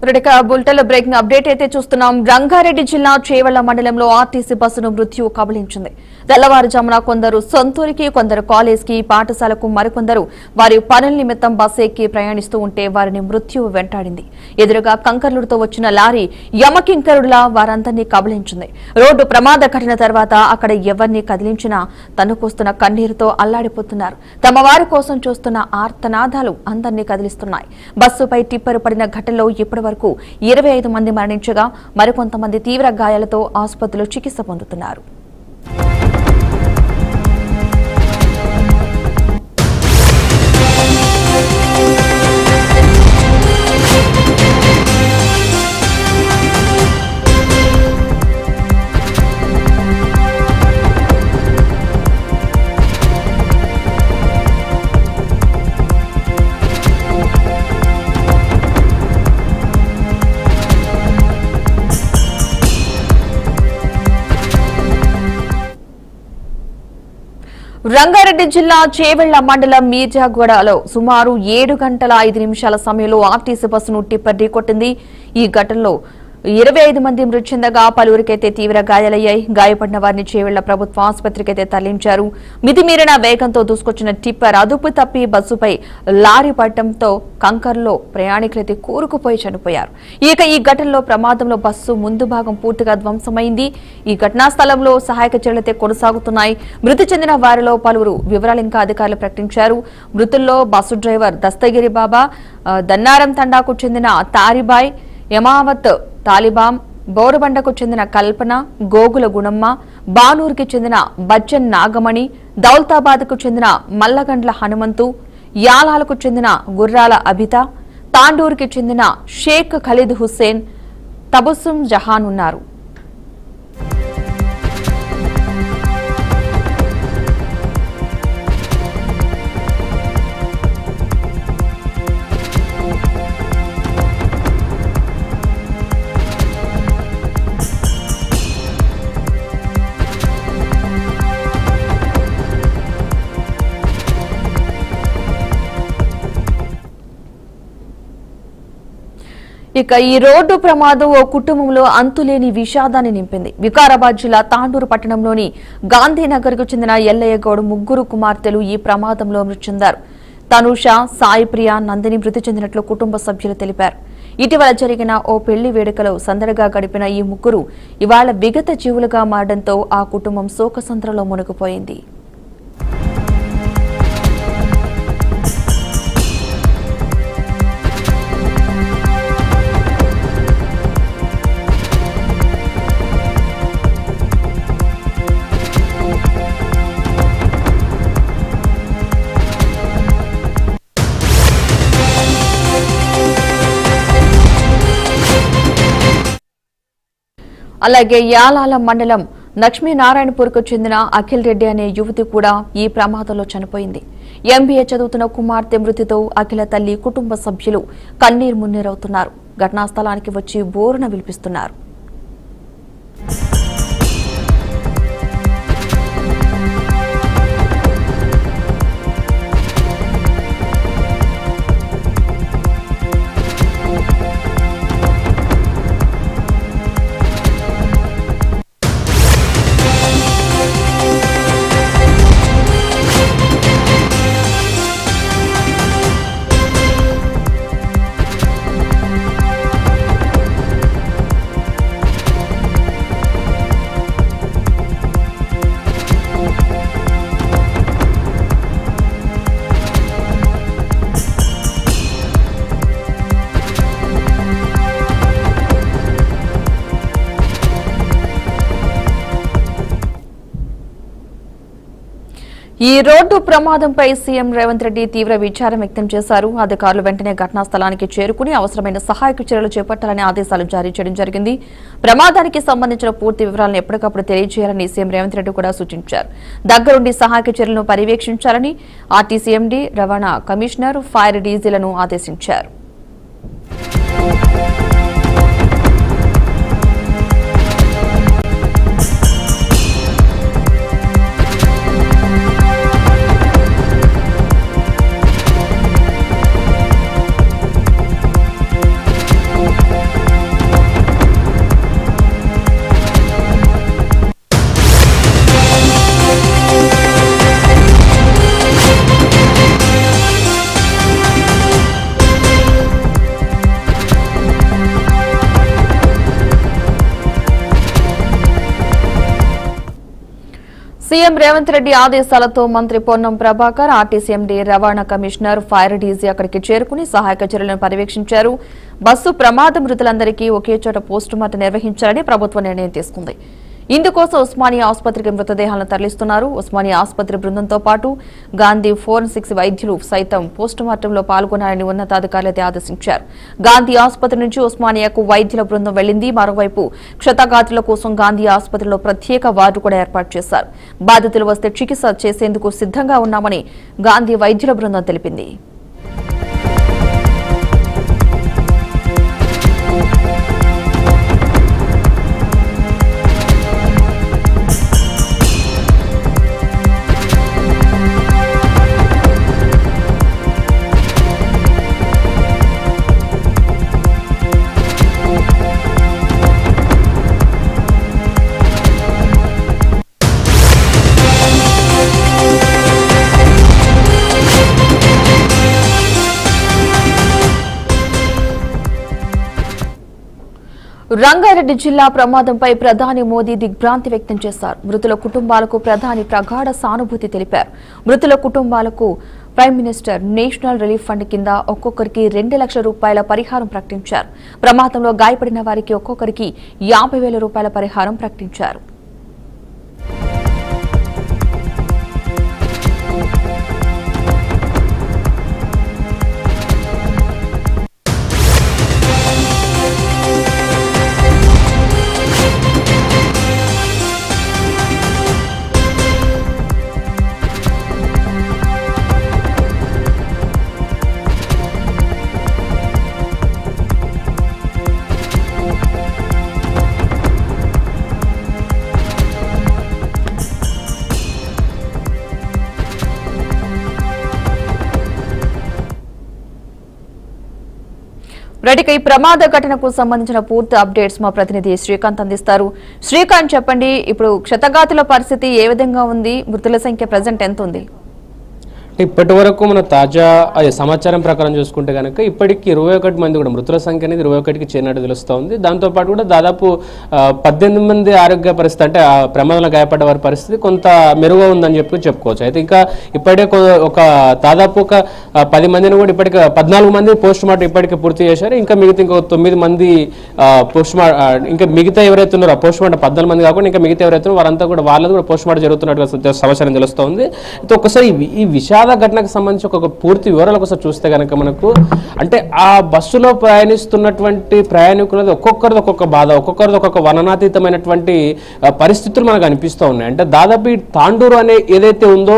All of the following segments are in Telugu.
బులెటిన్ బ్రేకింగ్ అప్డేట్ అయితే చూస్తున్నాం. రంగారెడ్డి జిల్లా చేవెళ్ల మండలంలో ఆర్టీసీ బస్సును మృత్యువు కబళించింది. తెల్లవారుజామున కొందరు సొంతూరికి, కొందరు కాలేజ్కి, పాఠశాలకు, మరికొందరు వారి పనుల నిమిత్తం బస్సు ఎక్కి ప్రయాణిస్తూ ఉంటే వారిని మృత్యువు వెంటాడింది. ఎదురుగా కంకర్లుతో వచ్చిన లారీ యమకింకరుడులా వారందరినీ కబళించింది. రోడ్డు ప్రమాద ఘటన తర్వాత అక్కడ ఎవరిని కదిలించినా తన్నుకొస్తున్న కన్నీరుతో అల్లాడిపోతున్నారు. తమ వారి కోసం చూస్తున్న ఆర్తనాదాలు అందరినీ కదిలిస్తున్నాయి. బస్సుపై టిప్పరు పడిన ఘటనలో ఇప్పటి వరకు 25 మంది మరణించగా మరికొంతమంది తీవ్ర గాయాలతో ఆసుపత్రిలో చికిత్స పొందుతున్నారు. రంగారెడ్డి జిల్లా చేవెళ్ల మండలం మీర్జాగూడలో సుమారు 7 గంటల 5 నిమిషాల సమయంలో ఆర్టీసీ బస్సును టిప్పర్ ఢీకొట్టింది. ఈ ఘటనలో 25 మంది మృతి చెందగా పలువురికైతే తీవ్ర గాయాలయ్యాయి. గాయపడిన వారిని చేవెళ్ల ప్రభుత్వ ఆసుపత్రికైతే తరలించారు. మితిమీరిన వేగంతో దూసుకొచ్చిన టిప్పర్ అదుపు తప్పి బస్సుపై లారీ పడటంతో కంకర్లో ప్రయాణికులైతే కూరుకుపోయి చనిపోయారు. ఇక ఈ ఘటనలో ప్రమాదంలో బస్సు ముందు భాగం పూర్తిగా ధ్వంసమైంది. ఈ ఘటనా స్థలంలో సహాయక చర్యలైతే కొనసాగుతున్నాయి. మృతి చెందిన వారిలో పలువురు వివరాలు ఇంకా అధికారులు ప్రకటించారు. మృతుల్లో బస్సు డ్రైవర్ దస్తగిరి బాబా, దన్నారం తండాకు చెందిన తారిబాయ్, యమావత్ తాలిబాం, బోరబండకు చెందిన కల్పన, గోగుల గుణమ్మ, బానూరుకి చెందిన బచ్చన్ నాగమణి, దౌల్తాబాద్కు చెందిన మల్లగండ్ల హనుమంతు, యాలాలకు చెందిన గుర్రాల అభిత, తాండూరుకి చెందిన షేక్ ఖలీద్ హుస్సేన్, తబస్సుం జహాన్ ఉన్నారు. ఇక ఈ రోడ్డు ప్రమాదం ఓ కుటుంబంలో అంతులేని విషాదాన్ని నింపింది. వికారాబాద్ జిల్లా తాండూరు పట్టణంలోని గాంధీనగర్కు చెందిన ఎల్లయ్య గౌడ్ ముగ్గురు కుమార్తెలు ఈ ప్రమాదంలో మృతి చెందారు. తనూష, సాయిప్రియ, నందిని మృతి చెందినట్లు కుటుంబ సభ్యులు తెలిపారు. ఇటీవల జరిగిన ఓ పెళ్లి వేడుకలో సందడిగా గడిపిన ఈ ముగ్గురు ఇవాళ విగత జీవులుగా మారడంతో ఆ కుటుంబం శోకసంద్రంలో మునిగిపోయింది. అలాగే యాలాల మండలం లక్ష్మీనారాయణపూర్కు చెందిన అఖిల్ రెడ్డి అనే యువతి కూడా ఈ ప్రమాదంలో చనిపోయింది. ఎంబీఏ చదువుతున్న కుమార్తె మృతితో అఖిల తల్లి, కుటుంబ సభ్యులు కన్నీరు మున్నీరవుతున్నారు. ఘటనా స్థలానికి వచ్చి బోరున విలిపిస్తున్నారు. ఈ రోడ్డు ప్రమాదంపై సీఎం రేవంత్ రెడ్డి తీవ్ర విచారం వ్యక్తం చేశారు. అధికారులు వెంటనే ఘటనా స్థలానికి చేరుకుని అవసరమైన సహాయక చర్యలు చేపట్టాలని ఆదేశాలు జారీ చేయడం జరిగింది. ప్రమాదానికి సంబంధించిన పూర్తి వివరాలను ఎప్పటికప్పుడు తెలియజేయాలని సీఎం రేవంత్ రెడ్డి కూడా సూచించారు. దగ్గరుండి సహాయక చర్యలను పర్యవేక్షించాలని ఆర్టీసీ ఎండీ, రవాణా కమిషనర్, ఫైర్ డీజీలను ఆదేశించారు. సీఎం రేవంత్ రెడ్డి ఆదేశాలతో మంత్రి పొన్నం ప్రభాకర్, ఆర్టీసీ ఎండీ, రవాణా కమిషనర్, ఫైర్ డీజీ అక్కడికి చేరుకుని సహాయక చర్యలను పర్యవేక్షించారు. బస్సు ప్రమాద మృతులందరికీ ఒకే చోట పోస్టుమార్టం నిర్వహించాలని ప్రభుత్వం నిర్ణయం తీసుకుంది. ఇందుకోసం ఉస్మానియా ఆసుపత్రికి మృతదేహాలను తరలిస్తున్నారు. ఉస్మానియా ఆసుపత్రి బృందంతో పాటు గాంధీ ఫోరెన్సిక్స్ వైద్యులు సైతం పోస్టుమార్టంలో పాల్గొనాలని ఉన్నతాధికారులైతే ఆదేశించారు. గాంధీ ఆసుపత్రి నుంచి ఉస్మానియాకు వైద్యుల బృందం వెళ్లింది. మరోవైపు క్షతగాత్రుల కోసం గాంధీ ఆసుపత్రిలో ప్రత్యేక వార్డు కూడా ఏర్పాటు చేశారు. బాధితులు వస్తే చికిత్స చేసేందుకు సిద్ధంగా ఉన్నామని గాంధీ వైద్యుల బృందం తెలిపింది. రంగారెడ్డి జిల్లా ప్రమాదంపై ప్రధాని మోదీ దిగ్భ్రాంతి వ్యక్తం చేశారు. మృతుల కుటుంబాలకు ప్రధాని ప్రగాఢ సానుభూతి తెలిపారు. మృతుల కుటుంబాలకు prime minister national relief fund కింద ఒక్కొక్కరికి 2 లక్షల రూపాయల పరిహారం ప్రకటించారు. ప్రమాదంలో గాయపడిన వారికి ఒక్కొక్కరికి 50,000 రూపాయల పరిహారం ప్రకటించారు. ఈ ప్రమాద ఘటనకు సంబంధించిన పూర్తి అప్డేట్స్ మా ప్రతినిధి శ్రీకాంత్ అందిస్తారు. శ్రీకాంత్, చెప్పండి, ఇప్పుడు క్షతగాతుల పరిస్థితి ఏ విధంగా ఉంది? మృతుల సంఖ్య ప్రెజెంట్ ఎంత ఉంది? ఇప్పటి వరకు మన తాజా సమాచారం ప్రకారం చూసుకుంటే కనుక ఇప్పటికి 21 మంది కూడా మృతుల సంఖ్య అనేది 21కి చేరినట్టు తెలుస్తూ ఉంది. దాంతోపాటు కూడా దాదాపు 18 మంది ఆరోగ్య పరిస్థితి, అంటే ఆ ప్రమాదంలో గాయపడ్డ వారి పరిస్థితి కొంత మెరుగు ఉందని చెప్పుకోవచ్చు. అయితే ఇంకా ఇప్పటికే దాదాపు ఒక 10 మందిని కూడా ఇప్పటికే 14 మంది పోస్ట్ మార్టం ఇప్పటికే పూర్తి చేశారు. ఇంకా మిగతా ఇంకో 9 మంది ఇంకా మిగతా ఎవరైతే ఉన్నారో పోస్ట్ మార్టం 14 మంది కాకుండా ఇంకా మిగతా ఎవరైతే వారంతా కూడా వాళ్ళది కూడా పోస్ట్ మార్టం జరుగుతున్నట్టుగా సమాచారం తెలుస్తోంది. అయితే ఒకసారి ఈ విషాద ఘటనకు సంబంధించి ఒక పూర్తి వివరాలు ఒకసారి చూస్తే కనుక మనకు, అంటే ఆ బస్సులో ప్రయాణిస్తున్నటువంటి ప్రయాణికులది ఒక్కొక్కరిది ఒక్కొక్క బాధ, ఒక్కొక్కరిది ఒక్కొక్క వర్ణనాతీతమైనటువంటి పరిస్థితులు మనకు అనిపిస్తూ ఉన్నాయి. అంటే దాదాపు ఈ తాండూరు అనే ఏదైతే ఉందో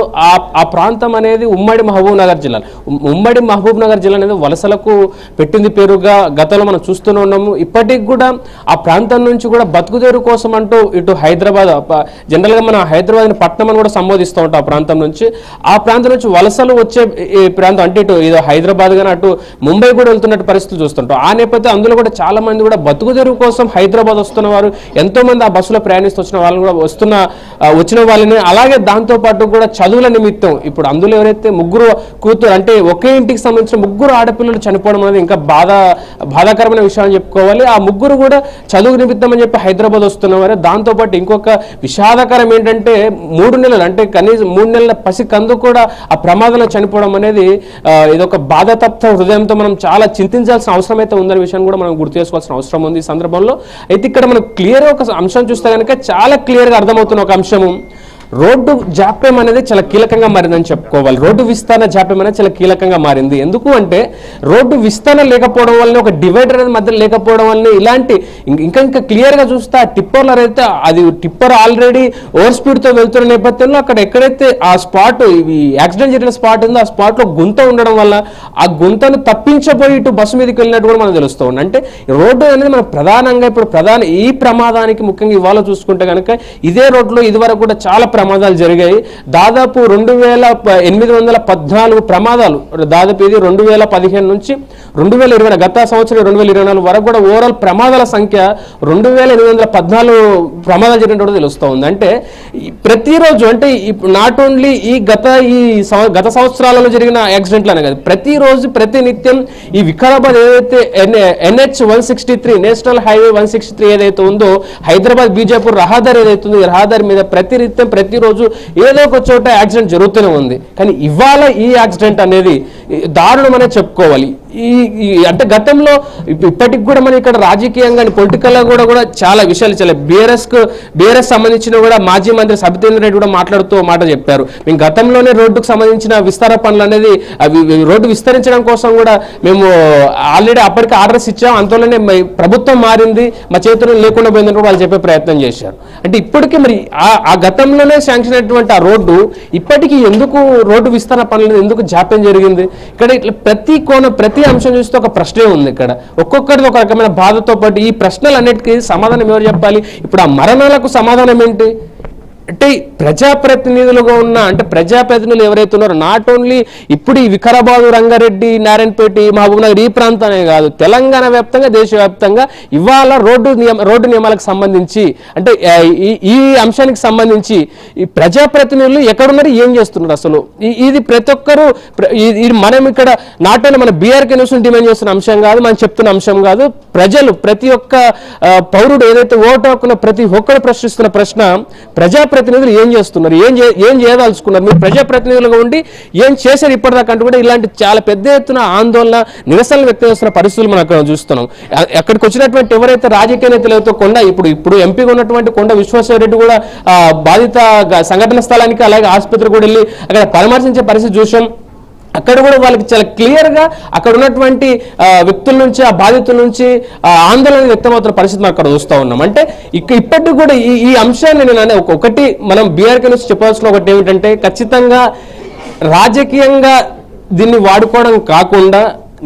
ఆ ప్రాంతం అనేది ఉమ్మడి మహబూబ్ నగర్ జిల్లా అనేది వలసలకు పెట్టింది పేరుగా గతంలో మనం చూస్తూనే ఉన్నాము. ఇప్పటికి కూడా ఆ ప్రాంతం నుంచి కూడా బతుకుదేరు కోసం అంటూ ఇటు హైదరాబాద్, జనరల్గా మన హైదరాబాద్ పట్టణం అని కూడా సంబోధిస్తూ ఉంటాం. ఆ ప్రాంతం నుంచి వలసలు వచ్చే ప్రాంతం, అంటే ఇటు ఏదో హైదరాబాద్ గానీ అటు ముంబై కూడా వెళ్తున్నట్టు పరిస్థితులు చూస్తుంటాం. ఆ నేపథ్యం అందులో కూడా చాలా మంది కూడా బతుకుదెరువు కోసం హైదరాబాద్ వస్తున్న వారు ఎంతో మంది ఆ బస్సులో ప్రయాణిస్తూ వచ్చిన వాళ్ళని కూడా వచ్చిన వాళ్ళని, అలాగే దాంతో పాటు కూడా చదువుల నిమిత్తం ఇప్పుడు అందులో ఎవరైతే ముగ్గురు కూతురు, అంటే ఒకే ఇంటికి సంబంధించిన ముగ్గురు ఆడపిల్లలు చనిపోవడం అనేది ఇంకా బాధాకరమైన విషయం అని చెప్పుకోవాలి. ఆ ముగ్గురు కూడా చదువు నిమిత్తం అని చెప్పి హైదరాబాద్ వస్తున్నవారు. దాంతోపాటు ఇంకొక విషాదకరం ఏంటంటే 3 నెలలు, అంటే కనీసం 3 నెలల పసికందు కూడా ఆ ప్రమాదంలో చనిపోవడం అనేది ఇదొక బాధాతప్త హృదయంతో మనం చాలా చింతించాల్సిన అవసరం అయితే ఉందనే విషయాన్ని కూడా మనం గుర్తు చేసుకోవాల్సిన అవసరం ఉంది ఈ సందర్భంలో. అయితే ఇక్కడ మనం క్లియర్ ఒక అంశం చూస్తే కనుక చాలా క్లియర్గా అర్థమవుతున్న ఒక అంశము, రోడ్డు జాప్యం అనేది చాలా కీలకంగా మారిందని చెప్పుకోవాలి. రోడ్డు విస్తరణ జాప్యం అనేది చాలా కీలకంగా మారింది. ఎందుకు అంటే రోడ్డు విస్తరణ లేకపోవడం వల్ల, ఒక డివైడర్ అనేది మధ్యలో లేకపోవడం వల్ల ఇలాంటి ఇంకా క్లియర్గా చూస్తే ఆ టిప్పర్లు అయితే అది టిప్పర్ ఆల్రెడీ ఓవర్ స్పీడ్తో వెళ్తున్న నేపథ్యంలో అక్కడ ఎక్కడైతే ఆ స్పాట్ యాక్సిడెంట్ జరిగిన స్పాట్ ఉందో ఆ స్పాట్లో గుంత ఉండడం వల్ల ఆ గుంతను తప్పించబోయి ఇటు బస్సు మీదకి వెళ్ళినట్టు కూడా మనకు తెలుస్తూ ఉంది. అంటే రోడ్డు అనేది మన ప్రధానంగా ఇప్పుడు ఈ ప్రమాదానికి ముఖ్యంగా ఇవాళ చూసుకుంటే కనుక ఇదే రోడ్లో ఇదివరకు కూడా చాలా ప్రమాదాలు జరిగాయి. దాదాపు 2814 ప్రమాదాలు, దాదాపు ఇది 2015 నుంచి 2020 గత సంవత్సరం 2024 వరకు కూడా ఓవరాల్ ప్రమాదాల సంఖ్య 2814 ప్రమాదాలు జరిగినట్టు తెలుస్తూ ఉంది. అంటే ప్రతిరోజు, అంటే నాట్ ఓన్లీ ఈ గత సంవత్సరాలలో జరిగిన యాక్సిడెంట్లనే కాదు, ప్రతిరోజు ప్రతినిత్యం ఈ వికారాబాద్ ఏదైతే NH 163 నేషనల్ హైవే 163 ఏదైతే ఉందో హైదరాబాద్ బీజాపూర్ రహదారి ఏదైతే ఉందో ఈ రహదారి మీద ప్రతినిత్యం ప్రతిరోజు ఏదో ఒక చోట యాక్సిడెంట్ జరుగుతూనే ఉంది. కానీ ఇవాళ ఈ యాక్సిడెంట్ అనేది దారుణమనే చెప్పుకోవాలి. అంటే గతంలో ఇప్పటికి కూడా మనం ఇక్కడ రాజకీయంగా పొలిటికల్గా కూడా చాలా విషయాలు చాలా బీఆర్ఎస్ సంబంధించిన కూడా మాజీ మంత్రి సబితేంద్ర రెడ్డి కూడా మాట్లాడుతూ మాట చెప్పారు. మేము గతంలోనే రోడ్డుకు సంబంధించిన విస్తార పనులు అనేది రోడ్డు విస్తరించడం కోసం కూడా మేము ఆల్రెడీ అప్పటికి ఆర్డర్స్ ఇచ్చాం, అంతలోనే ప్రభుత్వం మారింది, మా చేతుల్లో లేకుండా పోయిందని కూడా వాళ్ళు చెప్పే ప్రయత్నం చేశారు. అంటే ఇప్పటికీ మరి ఆ గతంలోనే శాంక్షన్ అయినటువంటి ఆ రోడ్డు ఇప్పటికీ ఎందుకు రోడ్డు విస్తరణ పనులు ఎందుకు జాప్యం జరిగింది? ఇక్కడ ఇట్లా ప్రతి అంశం చూస్తే ఒక ప్రశ్నే ఉంది. ఇక్కడ ఒక్కొక్కరిది ఒక రకమైన బాధతో పాటు ఈ ప్రశ్నలన్నిటికీ సమాధానం ఎవరు చెప్పాలి? ఇప్పుడు ఆ మరణాలకు సమాధానం ఏంటి అంటే ప్రజాప్రతినిధులుగా ఉన్న అంటే ప్రజాప్రతినిధులు ఎవరైతే ఉన్నారో నాట్ ఓన్లీ ఇప్పుడు ఈ వికారాబాద్, రంగారెడ్డి, నారాయణపేట, మహబూబ్నగర్ ఈ ప్రాంతానే కాదు, తెలంగాణ వ్యాప్తంగా దేశవ్యాప్తంగా ఇవాళ రోడ్డు నియమాలకు సంబంధించి అంటే ఈ అంశానికి సంబంధించి ఈ ప్రజాప్రతినిధులు ఎక్కడున్నారు, ఏం చేస్తున్నారు అసలు ఇది ప్రతి ఒక్కరు మనం ఇక్కడ నాట్ ఓన్లీ మన బీఆర్కే న్యూస్ డిమాండ్ చేస్తున్న అంశం కాదు, మనం చెప్తున్న అంశం కాదు. ప్రజలు ప్రతి ఒక్క పౌరుడు ఏదైతే ఓటు హక్కున ప్రతి ఒక్కరు ప్రశ్నిస్తున్న ప్రశ్న ప్రజాప్రతినిధులు ఏం చేస్తున్నారు, ఏం చేయదలుచుకున్నారు, మీరు ప్రజాప్రతినిధులుగా ఉండి ఏం చేశారు ఇప్పటిదాకా అంటే కూడా ఇలాంటి చాలా పెద్ద ఎత్తున ఆందోళన నిరసనలు వ్యక్తం చేస్తున్న పరిస్థితులు మనం అక్కడ చూస్తున్నాం. అక్కడికి వచ్చినటువంటి ఎవరైతే రాజకీయ నేతలు అయితే ఇప్పుడు ఎంపీగా ఉన్నటువంటి కొండ విశ్వేశ్వరరెడ్డి కూడా బాధిత సంఘటన స్థలానికి అలాగే ఆసుపత్రికి కూడా వెళ్ళి అక్కడ పరామర్శించే పరిస్థితి చూసాం. అక్కడ కూడా వాళ్ళకి చాలా క్లియర్గా అక్కడ ఉన్నటువంటి వ్యక్తుల నుంచి ఆ బాధితుల నుంచి ఆందోళన వ్యక్తమవుతున్న పరిస్థితి మనం అక్కడ చూస్తూ ఉన్నాం. అంటే ఇప్పటికి కూడా ఈ అంశాన్ని నేను ఒకటి మనం బీఆర్కే నుంచి చెప్పాల్సిన ఒకటి ఏమిటంటే ఖచ్చితంగా రాజకీయంగా దీన్ని వాడుకోవడం కాకుండా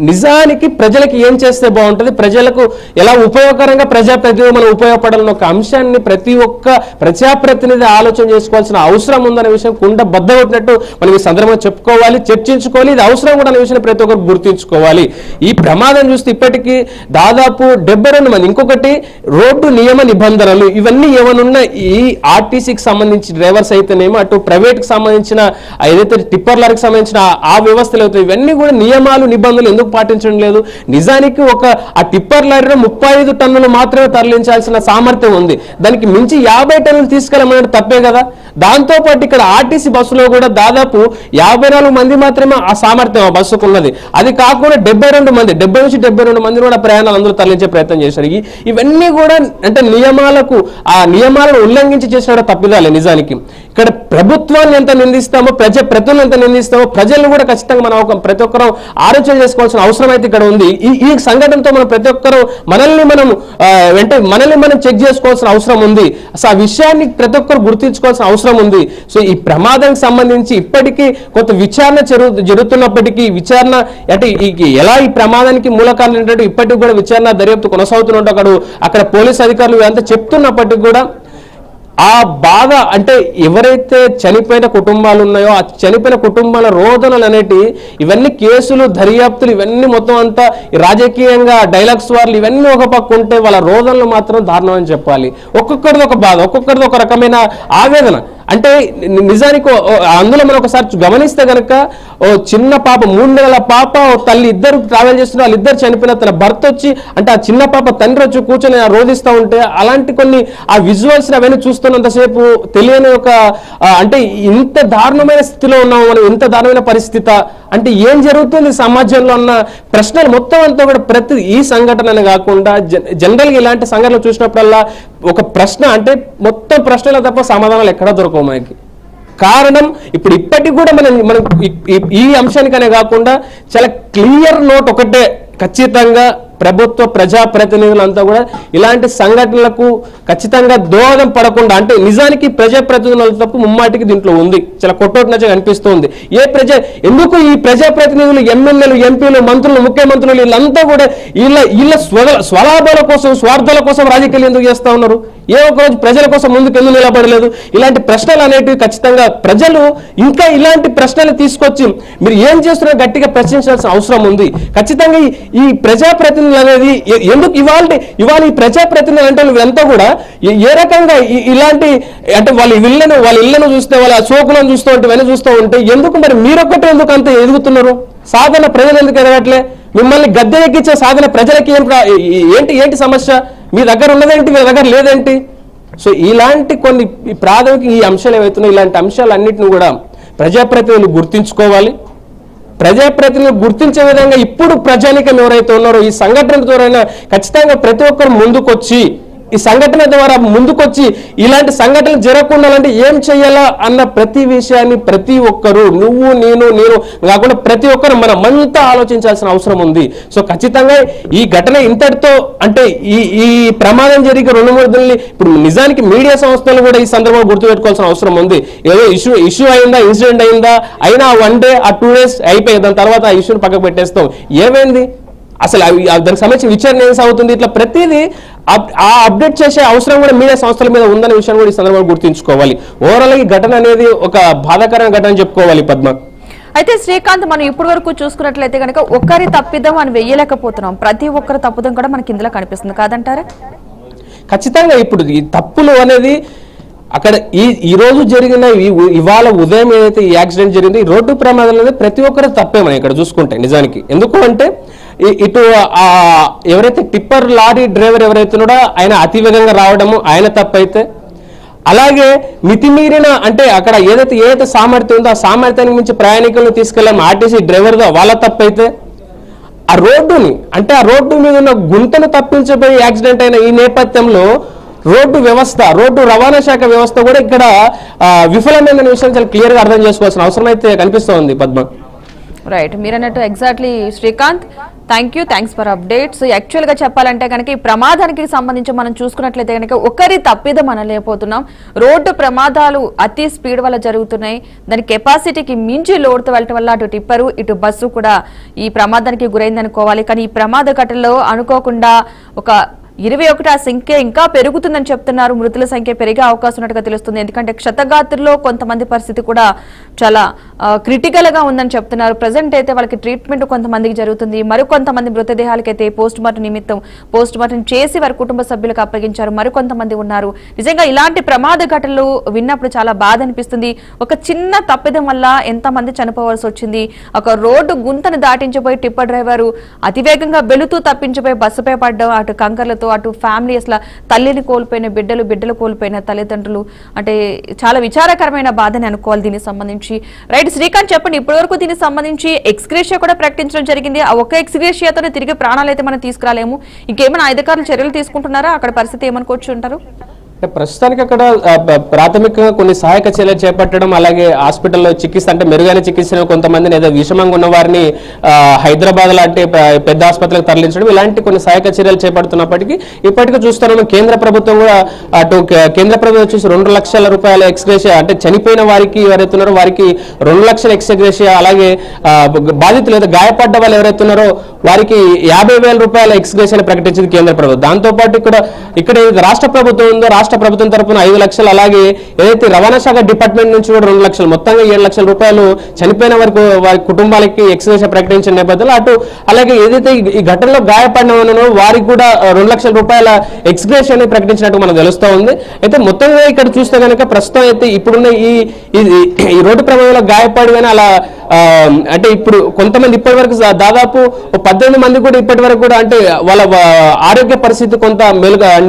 నిజానికి ప్రజలకు ఏం చేస్తే బాగుంటుంది, ప్రజలకు ఎలా ఉపయోగకరంగా ప్రజాప్రతినిధి మనం ఉపయోగపడాలని ఒక అంశాన్ని ప్రతి ఒక్క ప్రజాప్రతినిధి ఆలోచన చేసుకోవాల్సిన అవసరం ఉందనే విషయం కుండ బద్దగొట్టినట్టు మనం ఈ సందర్భంగా చెప్పుకోవాలి, చర్చించుకోవాలి. ఇది అవసరం కూడా అనే విషయాన్ని ప్రతి ఒక్కరు గుర్తుంచుకోవాలి. ఈ ప్రమాదం చూస్తే ఇప్పటికీ దాదాపు 72 మంది, ఇంకొకటి రోడ్డు నియమ నిబంధనలు ఇవన్నీ ఏమనున్నా ఈ ఆర్టీసీకి సంబంధించి డ్రైవర్స్ అయితేనేమో అటు ప్రైవేట్కి సంబంధించిన ఏదైతే టిప్పర్లకి సంబంధించిన ఆ వ్యవస్థలు అవుతాయి, ఇవన్నీ కూడా నియమాలు నిబంధనలు ఎందుకు పాటించడం లేదు? నిజానికి ఆ టిప్పర్ లారీలో 35 టన్నులు మాత్రమే తరలించాల్సిన సామర్థ్యం ఉంది, దానికి మించి 50 టన్నులు తీసుకెళ్ళమన్నట్టు తప్పే కదా. దాంతోపాటు ఇక్కడ ఆర్టీసీ బస్సులో కూడా దాదాపు 54 మంది మాత్రమే ఆ సామర్థ్యం ఆ బస్సుకు ఉన్నది. అది కాకుండా 72 మంది 70 నుంచి 72 మంది కూడా ప్రయాణాలు అందరూ తరలించే ప్రయత్నం చేశారు. ఇవన్నీ కూడా అంటే ఆ నియమాలను ఉల్లంఘించి చేసిన తప్పిదాలే. నిజానికి ఇక్కడ ప్రభుత్వాన్ని ఎంత నిందిస్తామో ప్రజలను ఎంత నిందిస్తామో ప్రజలను కూడా ఖచ్చితంగా మనం ప్రతి ఒక్కరూ ఆలోచన చేసుకోవాల్సిన అవసరం అయితే ఇక్కడ ఉంది. ఈ సంఘటనతో మనం ప్రతి ఒక్కరూ మనల్ని మనం చెక్ చేసుకోవాల్సిన అవసరం ఉంది. అసలు ఆ విషయాన్ని ప్రతి ఒక్కరు గుర్తించుకోవాల్సిన అవసరం ఉంది. సో ఈ ప్రమాదానికి సంబంధించి ఇప్పటికీ కొంత విచారణ జరుగుతున్నప్పటికీ విచారణ అంటే ఎలా ఈ ప్రమాదానికి మూల కారణం ఏంటంటే ఇప్పటికి కూడా విచారణ దర్యాప్తు కొనసాగుతున్నట్టు అక్కడ పోలీసు అధికారులు ఇదంతా చెప్తున్నప్పటికీ కూడా ఆ బాధ అంటే ఎవరైతే చనిపోయిన కుటుంబాలు ఉన్నాయో ఆ చనిపోయిన కుటుంబాల రోదనలు అనేటివి ఇవన్నీ కేసులు దర్యాప్తులు ఇవన్నీ మొత్తం అంతా రాజకీయంగా డైలాగ్స్ వార్లు ఇవన్నీ ఒక పక్క ఉంటే వాళ్ళ రోదనలు మాత్రం దారుణం అని చెప్పాలి. ఒక్కొక్కరిది ఒక బాధ, ఒక్కొక్కరిది ఒక రకమైన ఆవేదన. అంటే నిజానికి అందులో మనం ఒకసారి గమనిస్తే కనుక ఓ చిన్న పాప 3 నెలల పాప తల్లి ఇద్దరు ట్రావెల్ చేస్తున్నారు, వాళ్ళిద్దరు చనిపోయిన తన భర్త వచ్చి అంటే ఆ చిన్న పాప తండ్రి వచ్చి కూర్చొని రోధిస్తూ ఉంటే అలాంటి కొన్ని ఆ విజువల్స్ అవన్నీ చూస్తున్నంతసేపు తెలియని ఒక అంటే ఇంత దారుణమైన స్థితిలో ఉన్నాము మనం, ఇంత దారుణమైన పరిస్థితి అంటే ఏం జరుగుతుంది సమాజంలో అన్న ప్రశ్నలు మొత్తం అంతా కూడా ప్రతి ఈ సంఘటన కాకుండా జనరల్గా ఇలాంటి సంఘటనలు చూసినప్పుడల్లా ఒక ప్రశ్న అంటే మొత్తం ప్రశ్నలు తప్ప సమాధానాలు ఎక్కడ దొరకవు మనకి. కారణం ఇప్పటికి కూడా మనం ఈ అంశానికనే కాకుండా చాలా క్లియర్ నోట్ ఒకటే, ఖచ్చితంగా ప్రభుత్వ ప్రజాప్రతినిధులంతా కూడా ఇలాంటి సంఘటనలకు ఖచ్చితంగా దోహదం పడకుండా అంటే నిజానికి ప్రజాప్రతినిధుల తప్పు ముమ్మాటికి దీంట్లో ఉంది, చాలా కొట్టొట్టినట్టుగా అనిపిస్తుంది. ఎందుకు ఈ ప్రజాప్రతినిధులు ఎమ్మెల్యేలు ఎంపీలు మంత్రులు ముఖ్యమంత్రులు వీళ్ళంతా కూడా వీళ్ళ స్వలాభాల కోసం స్వార్థాల కోసం రాజకీయాలు ఎందుకు చేస్తా ఉన్నారు? ఏ ఒక్కరోజు ప్రజల కోసం ముందుకు ఎందుకు నిలబడలేదు? ఇలాంటి ప్రశ్నలు అనేటివి ఖచ్చితంగా ప్రజలు ఇంకా ఇలాంటి ప్రశ్నలు తీసుకొచ్చి మీరు ఏం చేస్తున్నారో గట్టిగా ప్రశ్నించాల్సిన అవసరం ఉంది. ఖచ్చితంగా ఈ ప్రజాప్రతినిధులు అనేది ఎందుకు ఇవాళ ఈ ప్రజాప్రతినిధులు అంటే వీళ్ళంతా కూడా ఏ రకంగా ఇలాంటి అంటే వాళ్ళ ఇళ్లను చూస్తే వాళ్ళ సోకులను చూస్తూ ఉంటే ఇవన్నీ చూస్తూ ఉంటే ఎందుకు మరి మీరొక్కటే ఎందుకు అంత ఎదుగుతున్నారు? సాధారణ ప్రజలు ఎందుకు ఎదగట్లే? మిమ్మల్ని గద్దె ఎక్కించే సాధన ప్రజలకి ఏంటి సమస్య? మీ దగ్గర ఉన్నదేంటి, మీ దగ్గర లేదేంటి? సో ఇలాంటి కొన్ని ప్రాథమిక ఈ అంశాలు ఏవైతున్నాయో ఇలాంటి అంశాలన్నింటినీ కూడా ప్రజాప్రతినిధులు గుర్తించుకోవాలి. ప్రజాప్రతినిధులు గుర్తించే విధంగా ఇప్పుడు ప్రజానికం ఎవరైతే ఉన్నారో ఈ సంఘటన ద్వారా ఖచ్చితంగా ప్రతి ఒక్కరు ముందుకొచ్చి ఈ సంఘటన ద్వారా ముందుకొచ్చి ఇలాంటి సంఘటనలు జరగకుండా ఏం చేయాలా అన్న ప్రతి విషయాన్ని ప్రతి ఒక్కరు నువ్వు నేను కాకుండా ప్రతి ఒక్కరు మనమంతా ఆలోచించాల్సిన అవసరం ఉంది. సో ఖచ్చితంగా ఈ ఘటన ఇంతటితో అంటే ఈ ప్రమాదం జరిగే 2-3 దినాలు ఇప్పుడు నిజానికి మీడియా సంస్థలు కూడా ఈ సందర్భంగా గుర్తుపెట్టుకోవాల్సిన అవసరం ఉంది. ఏదో ఇష్యూ అయిందా, ఇన్సిడెంట్ అయిందా, అయినా 1 day ఆ 2 days అయిపోయింది, దాని తర్వాత ఆ ఇష్యూని పక్కకు పెట్టేస్తాం. ఏమైంది అసలు దానికి సంబంధించిన విచారణ ఏం సాగుతుంది, ఇట్లా ప్రతిదీ అప్డేట్ చేసే అవసరం కూడా మీడియా సంస్థల మీద ఉందనే విషయాన్ని కూడా ఈ సందర్భంగా గుర్తుంచుకోవాలి. ఓవరాల్ ఈ ఘటన అనేది ఒక బాధాకరమైన ఘటన చెప్పుకోవాలి పద్మ. అయితే శ్రీకాంత్, మనం ఇప్పటి వరకు చూసుకున్నట్లయితే కనుక ఒక్కరి తప్పిదం అని వెయ్యలేకపోతున్నాం, ప్రతి ఒక్కరి తప్పుదం కూడా మనకి ఇందులో కనిపిస్తుంది కాదంటారా? ఖచ్చితంగా ఇప్పుడు ఈ తప్పులు అనేది అక్కడ ఈ రోజు జరిగిన ఇవాళ ఉదయం ఏదైతే ఈ యాక్సిడెంట్ జరిగిందో ఈ రోడ్డు ప్రమాదం అనేది ప్రతి ఒక్కరు తప్పే మనం ఇక్కడ చూసుకుంటే నిజానికి. ఎందుకు అంటే ఇటు ఎవరైతే టిప్పర్ లారీ డ్రైవర్ ఎవరైతే ఉన్నాడో ఆయన అతివేగంగా రావడము ఆయన తప్పైతే, అలాగే మితిమీరిన అంటే అక్కడ ఏదైతే సామర్థ్యం ఉందో ఆ సామర్థ్యానికి మించి ప్రయాణికులను తీసుకెళ్ళాము ఆర్టీసీ డ్రైవర్గా వాళ్ళ తప్పైతే, ఆ రోడ్డుని అంటే ఆ రోడ్డు మీద ఉన్న గుంతను తప్పించబోయి యాక్సిడెంట్ అయిన ఈ నేపథ్యంలో రోడ్డు రవాణా శాఖ వ్యవస్థ కూడా ఇక్కడ విఫలమైన విషయం చాలా క్లియర్ గా అర్థం చేసుకోవాల్సిన అవసరం అయితే కనిపిస్తోంది పద్మ. రైట్, మీరు అన్నట్టు exactly Srikanth. Thanks for updates. Actual గా చెప్పాలంటే కనుక ఈ ప్రమాదానికి సంబంధించి మనం చూసుకున్నట్లయితే కనుక ఒకరి తప్పిదం అనలేకపోతున్నాం. రోడ్డు ప్రమాదాలు అతి స్పీడ్ వల్ల జరుగుతున్నాయి, దాని కెపాసిటీకి మించి లోడ్తో వెళ్ళటం వల్ల అటు టిప్పరు ఇటు బస్సు కూడా ఈ ప్రమాదానికి గురైందనుకోవాలి. కానీ ఈ ప్రమాద ఘటనలో అనుకోకుండా ఒక 21 ఆ సంఖ్య ఇంకా పెరుగుతుందని చెప్తున్నారు. మృతుల సంఖ్య పెరిగే అవకాశం ఉన్నట్టుగా తెలుస్తుంది. ఎందుకంటే క్షతగాత్రుల్లో కొంతమంది పరిస్థితి కూడా చాలా క్రిటికల్ గా ఉందని చెప్తున్నారు. ప్రజెంట్ అయితే వాళ్ళకి ట్రీట్మెంట్ కొంతమందికి జరుగుతుంది, మరికొంతమంది మృతదేహాలకైతే పోస్ట్ మార్టం చేసి వారి కుటుంబ సభ్యులకు అప్పగించారు, మరికొంతమంది ఉన్నారు. నిజంగా ఇలాంటి ప్రమాద ఘటనలు విన్నప్పుడు చాలా బాధ అనిపిస్తుంది. ఒక చిన్న తప్పిదం వల్ల ఎంతమంది చనిపోవాల్సి వచ్చింది. ఒక రోడ్డు గుంతను దాటించిపోయి టిప్పర్ డ్రైవరు అతివేగంగా వెళుతూ తప్పించిపోయి బస్సుపై పడ్డం, అటు కంకర్లతో అటు ఫ్యామిలీ అసలు తల్లిని కోల్పోయిన బిడ్డలు కోల్పోయిన తల్లిదండ్రులు అంటే చాలా విచారకరమైన బాధని అనుకోవాలి దీనికి సంబంధించి. రైట్ శ్రీకాంత్, చెప్పండి, ఇప్పటి వరకు దీనికి సంబంధించి ఎక్స్గ్రేషియా కూడా ప్రకటించడం జరిగింది. ఆ ఒక్క ఎక్స్గ్రేషియాతోనే తిరిగి ప్రాణాలు అయితే మనం తీసుకురాలేము. ఇంకేమైనా అధికారులు చర్యలు తీసుకుంటున్నారా? అక్కడ పరిస్థితి ఏమనుకోవచ్చు అంటారు? ప్రస్తుతానికి అక్కడ ప్రాథమికంగా కొన్ని సహాయక చర్యలు చేపట్టడం, అలాగే హాస్పిటల్లో చికిత్స అంటే మెరుగైన చికిత్సను కొంతమందిని ఏదో విషమంగా ఉన్న వారిని హైదరాబాద్ లాంటి పెద్ద ఆసుపత్రులకు తరలించడం, ఇలాంటి కొన్ని సహాయక చర్యలు చేపడుతున్నప్పటికీ ఇప్పటికీ చూస్తున్నాము కేంద్ర ప్రభుత్వం కూడా కేంద్ర ప్రభుత్వం వచ్చేసి 2 లక్షల రూపాయల ఎక్స్గ్రేషియా అంటే చనిపోయిన వారికి ఎవరైతే ఉన్నారో వారికి 2 లక్షల ఎక్స్గ్రేషియా, అలాగే బాధితులు లేదా గాయపడ్డ వాళ్ళు ఎవరైతే ఉన్నారో వారికి 50,000 రూపాయల ఎక్స్గ్రేషియాని ప్రకటించింది కేంద్ర ప్రభుత్వం. దాంతోపాటు ఇక్కడ రాష్ట్ర ప్రభుత్వం ఉందో రాష్ట్ర ప్రభుత్వం తరపున 5 లక్షలు, అలాగే ఏదైతే రవాణా శాఖ డిపార్ట్మెంట్ నుంచి కూడా 2 లక్షలు, మొత్తంగా 7 లక్షల రూపాయలు చనిపోయిన వారి కుటుంబాలకి ఎక్స్గ్రేషియా ప్రకటించిన నేపథ్యంలో అలాగే ఏదైతే ఈ ఘటనలో గాయపడిన ఉన్నారో వారికి కూడా 2 లక్షల రూపాయల ఎక్స్గ్రేషియాని ప్రకటించినట్టు మనకు తెలుస్తూ ఉంది. అయితే మొత్తంగా ఇక్కడ చూస్తే కనుక ప్రస్తుతం అయితే ఇప్పుడున్న ఈ రోడ్డు ప్రమాదంలో గాయపడి కానీ అలా అంటే ఇప్పుడు కొంతమంది ఇప్పటి వరకు దాదాపు 18 మంది కూడా ఇప్పటి వరకు కూడా అంటే వాళ్ళ ఆరోగ్య పరిస్థితి కొంత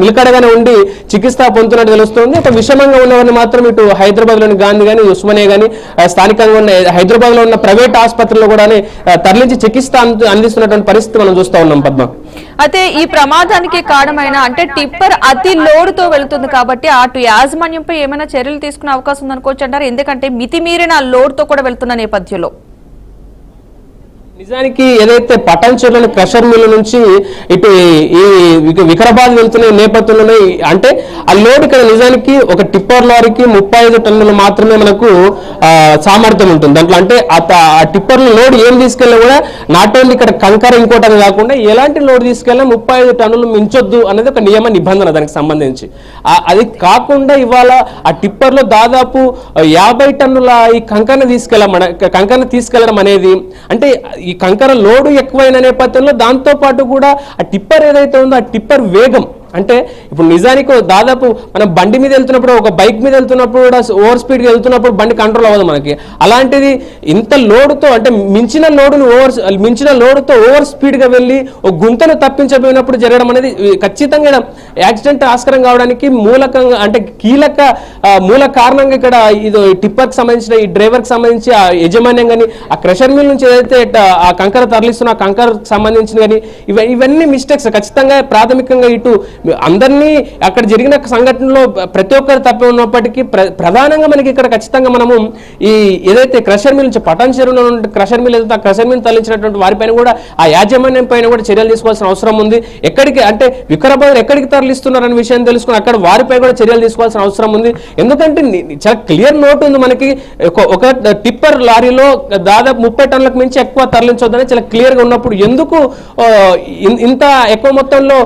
నిలకడగానే ఉండి చికిత్స పొందుతున్నట్టు తెలుస్తుంది. ఒక విషమంగా ఉన్నవారిని మాత్రం ఇటు హైదరాబాద్ లోని గాంధీ కానీ ఉస్మానియా కానీ స్థానికంగా ఉన్న హైదరాబాద్ లో ఉన్న ప్రైవేట్ ఆసుపత్రుల్లో కూడా తరలించి చికిత్స అందిస్తున్నటువంటి పరిస్థితి మనం చూస్తూ ఉన్నాం పద్మ. అయితే ఈ ప్రమాదానికి కారణమైన అంటే టిప్పర్ అతి లోడుతో వెళుతుంది కాబట్టి అటు యాజమాన్యంపై ఏమైనా చర్యలు తీసుకునే అవకాశం ఉందనుకోవచ్చు అంటారు? ఎందుకంటే మితిమీరిన లోడ్తో కూడా వెళ్తున్న నేపథ్యంలో నిజానికి ఏదైతే పటాన్చెరులోని క్రషర్ మిల్లు నుంచి ఇటు ఈ వికారాబాద్ వెళ్తున్న నేపథ్యంలోనే అంటే ఆ లోడ్ ఇక్కడ నిజానికి ఒక టిప్పర్ లారీకి 35 టన్నులు మాత్రమే మనకు సామర్థ్యం ఉంటుంది. దాంట్లో అంటే ఆ టిప్పర్ల లోడ్ ఏం తీసుకెళ్ళినా కూడా నాట్ ఓన్లీ ఇక్కడ కంకర ఇంకోటి అని కాకుండా ఎలాంటి లోడ్ తీసుకెళ్ళినా 35 టన్నులు మించొద్దు అనేది ఒక నియమ నిబంధన దానికి సంబంధించి. అది కాకుండా ఇవాళ ఆ టిప్పర్లో దాదాపు 50 టన్నుల ఈ కంకరను తీసుకెళ్ళడం అనేది అంటే ఈ కంకర లోడు ఎక్కువైన నేపథ్యంలో దాంతో పాటు కూడా ఆ టిప్పర్ ఏదైతే ఉందో ఆ టిప్పర్ వేగం అంటే ఇప్పుడు నిజానికి దాదాపు మనం బండి మీద వెళ్తున్నప్పుడు, ఒక బైక్ మీద వెళ్తున్నప్పుడు కూడా ఓవర్ స్పీడ్గా వెళ్తున్నప్పుడు బండి కంట్రోల్ అవ్వదు మనకి. అలాంటిది ఇంత లోడుతో, అంటే మించిన లోడుతో ఓవర్ స్పీడ్గా వెళ్ళి ఒక గుంతను తప్పించబోయినప్పుడు జరగడం అనేది ఖచ్చితంగా యాక్సిడెంట్ ఆస్కారం కావడానికి మూల కారణంగా ఇక్కడ ఇది టిప్పర్కి సంబంధించిన ఈ డ్రైవర్కి సంబంధించి ఆ యజమాన్యం కానీ, ఆ క్రషర్ మిల్ నుంచి ఏదైతే ఆ కంకర తరలిస్తున్న ఆ కంకరకు సంబంధించిన కానీ ఇవన్నీ మిస్టేక్స్. ఖచ్చితంగా ప్రాథమికంగా ఇటు అందరినీ అక్కడ జరిగిన సంఘటనలో ప్రతి ఒక్కరు తప్పి ఉన్నప్పటికీ ప్రధానంగా మనకి ఇక్కడ ఖచ్చితంగా మనము ఈ ఏదైతే క్రషర్ మిల్ నుంచి పటాన్ చెరువులో క్రషర్ మిల్ ఏదైతే ఆ క్రషర్ మిల్ తరలించినటువంటి వారిపైన కూడా, ఆ యాజమాన్యం పైన కూడా చర్యలు తీసుకోవాల్సిన అవసరం ఉంది. ఎక్కడికి అంటే వికారాబాద్ ఎక్కడికి తరలిస్తున్నారనే విషయం తెలుసుకుని అక్కడ వారిపై కూడా చర్యలు తీసుకోవాల్సిన అవసరం ఉంది. ఎందుకంటే చాలా క్లియర్ నోట్ ఉంది మనకి, ఒక టిప్పర్ లారీలో దాదాపు 30 టన్నులకు మించి ఎక్కువ తరలించొద్దని చాలా క్లియర్ గా ఉన్నప్పుడు ఎందుకు ఇంత ఎక్కువ మొత్తంలో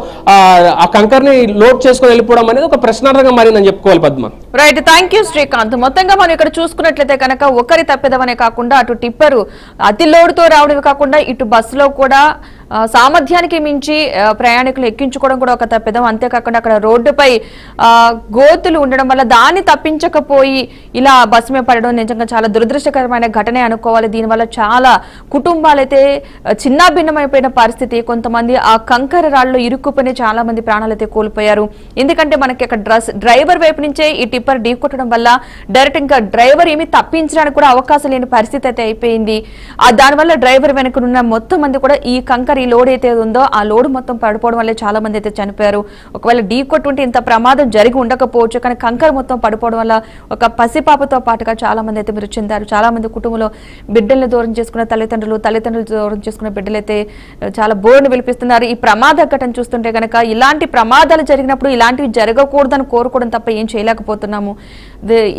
ఆ కంకర్ని లోడ్ చేసుకుని వెళ్ళిపోవడం అనేది ఒక ప్రశ్నార్థంగా మారిందని చెప్పుకోవాలి Padma. Right, thank you Srikanth. మొత్తంగా మనం ఇక్కడ చూసుకున్నట్లయితే కనుక ఒకరి తప్పిదమనే కాకుండా అటు టిప్పరు అతి లోడుతో రావడమే కాకుండా ఇటు బస్సులో కూడా సామర్థ్యానికి మించి ప్రయాణికులు ఎక్కించుకోవడం కూడా ఒక తప్పిదం. అంతేకాకుండా అక్కడ రోడ్డుపై గోతులు ఉండడం వల్ల దాన్ని తప్పించకపోయి ఇలా బస్సు మీద పడడం నిజంగా చాలా దురదృష్టకరమైన ఘటనే అనుకోవాలి. దీనివల్ల చాలా కుటుంబాలైతే చిన్నాభిన్నమైపోయిన పరిస్థితి. కొంతమంది ఆ కంకర రాళ్ళు ఇరుక్కుపోయి చాలా మంది ప్రాణాలు అయితే కోల్పోయారు. ఎందుకంటే మనకి అక్కడ డ్రైవర్ వైపు నుంచే ఈ టిప్పర్ ఢీకొట్టడం వల్ల డైరెక్ట్ ఇంకా డ్రైవర్ ఏమి తప్పించడానికి కూడా అవకాశం లేని పరిస్థితి అయితే అయిపోయింది. దానివల్ల డ్రైవర్ వెనుకనున్న మొత్తం మంది కూడా ఈ కంకర ఈ లోడ్ అయితే ఉందో ఆ లోడ్ మొత్తం పడిపోవడం వల్ల చాలా మంది అయితే చనిపోయారు. ఒకవేళ ఢీకొట్టుంటే ఇంత ప్రమాదం జరిగి ఉండకపోవచ్చు, కానీ కంకర మొత్తం పడిపోవడం వల్ల ఒక పసిపాపతో పాటుగా చాలా మంది అయితే మృతి చెందారు. చాలా మంది కుటుంబంలో బిడ్డల్ని దూరం చేసుకున్న తల్లిదండ్రులు దూరం చేసుకున్న బిడ్డలైతే చాలా బోర్డును విలిపిస్తున్నారు. ఈ ప్రమాద ఘటన చూస్తుంటే కనుక ఇలాంటి ప్రమాదాలు జరిగినప్పుడు ఇలాంటివి జరగకూడదని కోరుకోవడం తప్ప ఏం చేయలేకపోతున్నాము.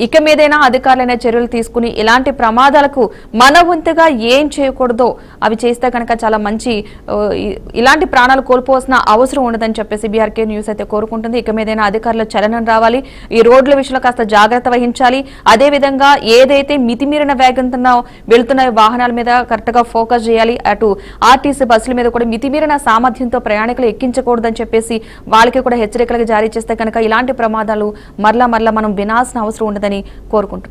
ఇక మీదైనా అధికారులైన చర్యలు తీసుకుని ఇలాంటి ప్రమాదాలకు మన వంతుగా ఏం చేయకూడదో అవి చేస్తే కనుక చాలా మంచి, ఇలాంటి ప్రాణాలు కోల్పోవాల్సిన అవసరం ఉండదని చెప్పేసి బీఆర్కే న్యూస్ అయితే కోరుకుంటుంది. ఇక మీదైనా అధికారుల చలనం రావాలి, ఈ రోడ్ల విషయంలో కాస్త జాగ్రత్త వహించాలి. అదేవిధంగా ఏదైతే మితిమీరిన వేగంతో వెళ్తున్న వాహనాల మీద కరెక్ట్ గా ఫోకస్ చేయాలి. అటు ఆర్టీసీ బస్సుల మీద కూడా మితిమీరిన సామర్థ్యంతో ప్రయాణికులు ఎక్కించకూడదని చెప్పేసి వాళ్ళకి కూడా హెచ్చరికలు జారీ చేస్తే కనుక ఇలాంటి ప్రమాదాలు మరలా మనం వినాల్సిన అవసరం ఉండదని కోరుకుంటున్నాం.